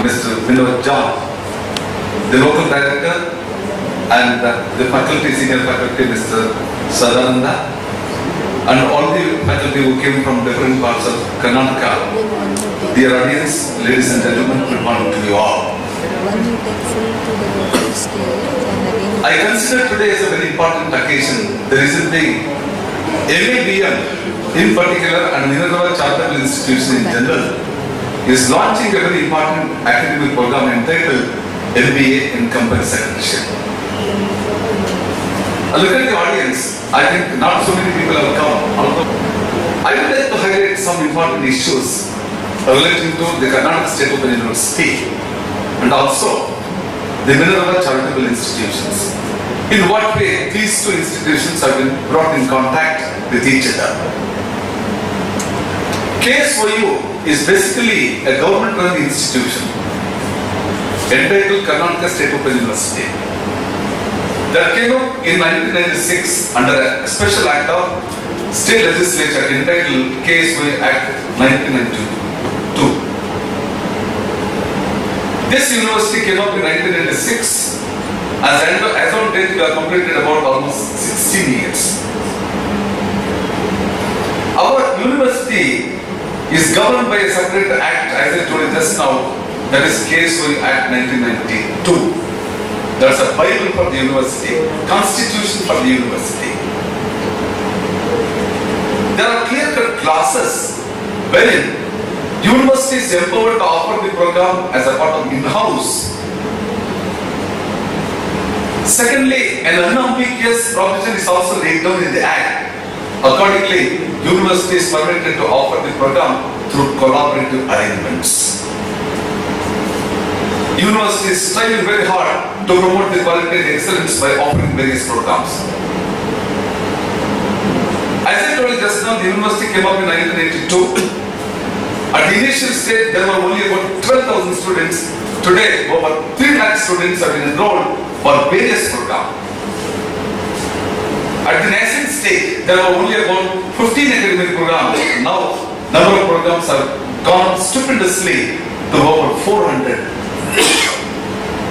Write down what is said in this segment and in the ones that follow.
Mr. Vinod John, the local director, and the faculty, senior faculty, Mr. Sadananda, and all the faculty who came from different parts of Karnataka. Dear audience, ladies and gentlemen, good morning to you all. I consider today as a very important occasion. The reason being, MABM in particular and Minerva Charitable Institution in general is launching a very important academic program entitled MBA in Company Secretaryship. Look at the audience. I think not so many people have come. I would like to highlight some important issues relating to the Karnataka State Open University and also the Minerva Charitable Institutions. In what way these two institutions have been brought in contact with each other. KSOU is basically a government-run institution entitled Karnataka State Open University that came up in 1996 under a special act of state legislature entitled KSOU Act 1992. This university came up in 1996. As on date, we have completed about almost 16 years. Our university is governed by a separate act, as I told you just now, that is KSOU Act 1992. That's a Bible for the university, Constitution for the university. There are clear-cut classes wherein university is empowered to offer the program as a part of in-house. Secondly, an unambiguous provision is also laid down in the Act. Accordingly, university is permitted to offer the program through collaborative arrangements. University is striving very hard to promote the quality and excellence by offering various programs. As I told you just now, the university came up in 1982. At the initial stage, there were only about 12,000 students. Today, over 3 lakh students have been enrolled for various programs. At the nascent stage, there were only about 15 academic programs. Now, number of programs have gone stupendously to over 400.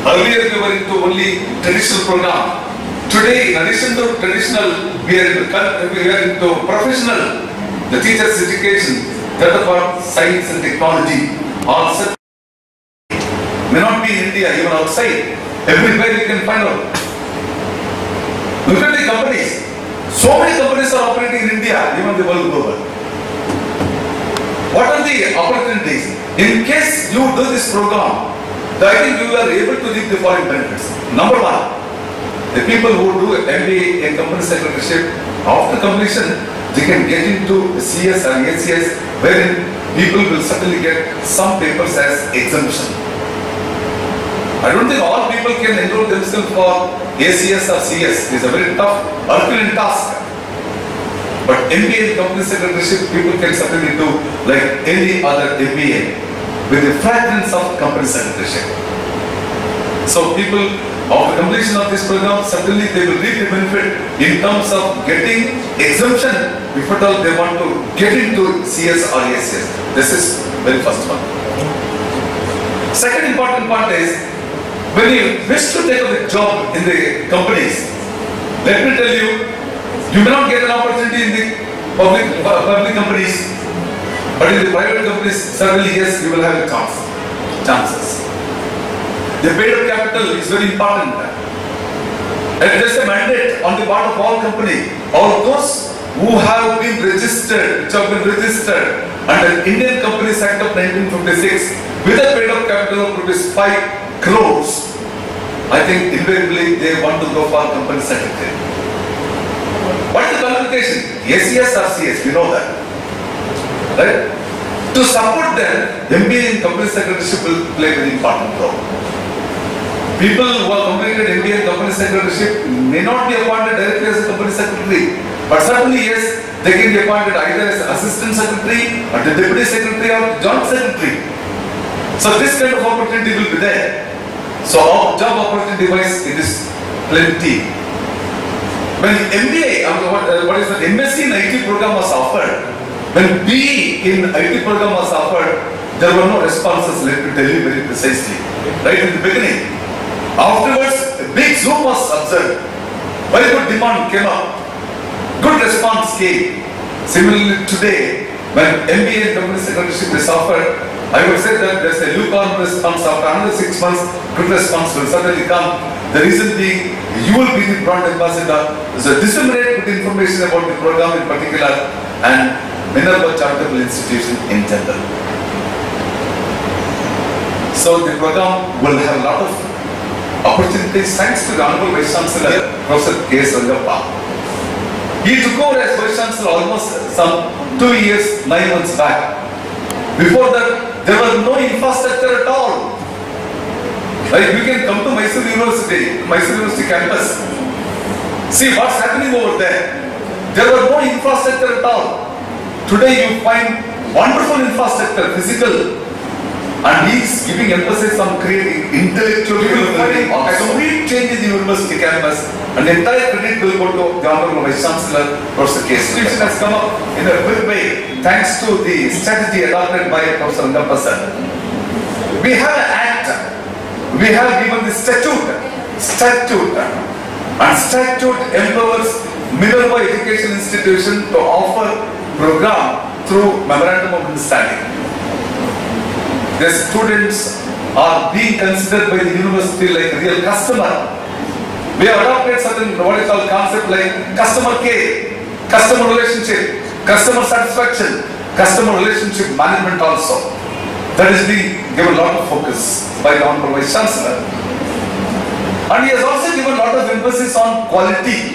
Earlier, we were into only traditional program. Today, in addition to traditional, we are into professional, the teacher's education, that of science and technology, also may not be in India, even outside. Everywhere you can find out. Look at the companies. So many companies are operating in India, even the world global. What are the opportunities? In case you do this program, I think you are able to reap the following benefits. Number one, the people who do MBA in company secretaryship, after completion, they can get into CS or ACS, wherein people will certainly get some papers as exemption. I don't think all people can enroll themselves for ACS or CS. It is a very tough, Herculean task. But MBA in company secretaryship, people can certainly do like any other MBA with the fragrance of company secretaryship. So people, after completion of this program, certainly they will reap the benefit in terms of getting exemption if at all they want to get into CS or ACS. This is very first one. Second important part is, when you wish to take up a job in the companies, let me tell you, you may not get an opportunity in the public companies, but in the private companies, certainly yes, you will have a chances. The paid-up capital is very important. And there is a mandate on the part of all companies, all those who have been registered, which have been registered under Indian Companies Act of 1956 with a paid-up capital of rupees 5 crores. I think invariably they want to go for company secretary. What is the qualification? ACS or CS, we know that. Right? To support them, MBA in company secretaryship will play a very important role. People who have completed MBA in company secretaryship may not be appointed directly as a company secretary, but certainly yes, they can be appointed either as assistant secretary or the deputy secretary or joint secretary. So this kind of opportunity will be there. So our job opportunity wise, it is plenty. When MBA, what is the MSc in IT program was offered, when BE in IT program was offered, there were no responses, let me tell you very precisely. Right in the beginning. Afterwards, a big zoom was observed. Very good demand came up. Good response came. Similarly today, when MBA and company secretaryship is offered, I would say that there's a lukewarm response. After another 6 months, good response will certainly come. The reason being, you will be the brand ambassador, so disseminate good information about the program in particular and Minerva Charitable Institution in general. So the program will have a lot of opportunities thanks to the Honorable Vice Chancellor, Professor K.S. Rangappa. He took over as Vice Chancellor almost some 2 years, 9 months back. Before that, there was no infrastructure at all. Like you can come to Mysore University campus. See what's happening over there. There was no infrastructure at all. Today you find wonderful infrastructure, physical. And he is giving emphasis on creating intellectual learning, a complete change in the university campus, and the entire credit will go to the Honorable Vice Chancellor, Professor K. Institution has come up in a big way thanks to the strategy adopted by Professor Rangappa sir. We have an act, we have given the statute, and statute empowers Minerva Education Institution to offer program through Memorandum of Understanding. The students are being considered by the university like a real customer. We have adopted certain what is called concept like customer care, customer relationship, customer satisfaction, customer relationship management also. That is being given a lot of focus by the Honorable Vice Chancellor. And he has also given a lot of emphasis on quality,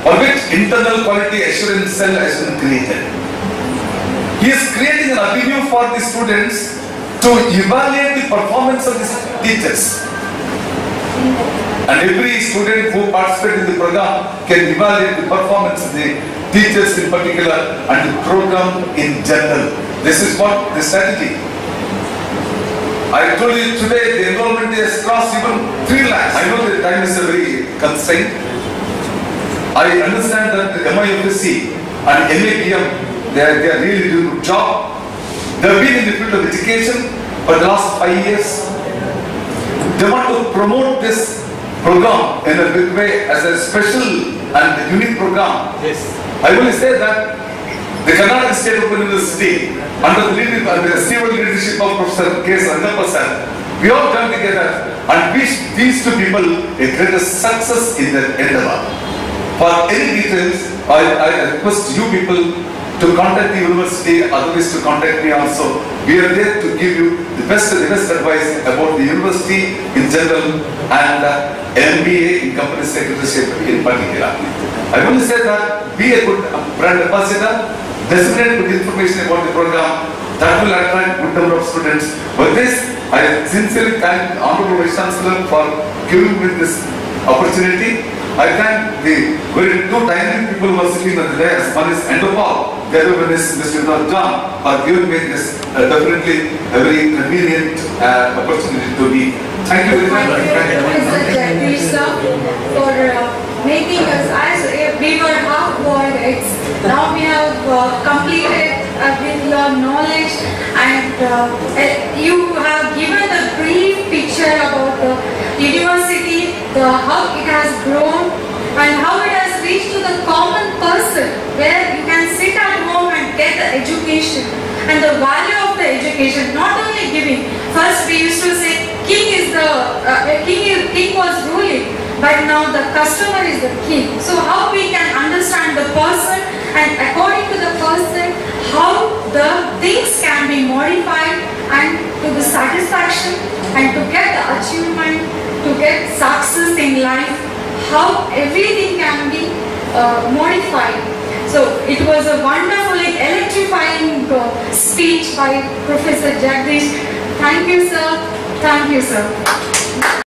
for which internal quality assurance cell has been created. He is creating an avenue for the students to evaluate the performance of the teachers. And every student who participates in the program can evaluate the performance of the teachers in particular and the program in general. This is what the strategy. I told you today the enrollment has crossed even 3 lakhs. I know the time is a very constraint. I understand that the MIFSC and MAPM, they are really doing a good job. They have been in the field of education for the last 5 years. They want to promote this program in a big way as a special and unique program. Yes. I will say that the Karnataka State Open University, under the stable leadership of Professor K.S. Rangappa sir, we all come together and wish these two people a greater success in their endeavor. For any details, I request you people to contact the university, otherwise to contact me also. We are there to give you the best advice about the university in general and MBA in company secretaryship in particular. I want to say that be a good brand ambassador, disseminate good information about the program, that will attract good number of students. With this, I sincerely thank the Honorable Vice Chancellor for giving me this opportunity. I thank the very 2 dynamic people who are sitting on the dais. One is Endopal, the other one is Mr. John, are giving me this definitely a very convenient opportunity to be. Thank you very much. Thank you, Mr. Jagdish sir, for making us, as we were half-boiled, now we have completed with your knowledge, and you have given a brief picture about the university, how it has grown and how it has reached to the common person, where you can sit at home and get the education and the value of the education, not only giving. First we used to say king was ruling, but now the customer is the king. So how we can understand the person, and according to the person, how the things can be modified and to the satisfaction and to get the achievement, to get success in life, how everything can be modified. So it was a wonderfully electrifying speech by Professor Jagdish. Thank you, sir. Thank you, sir.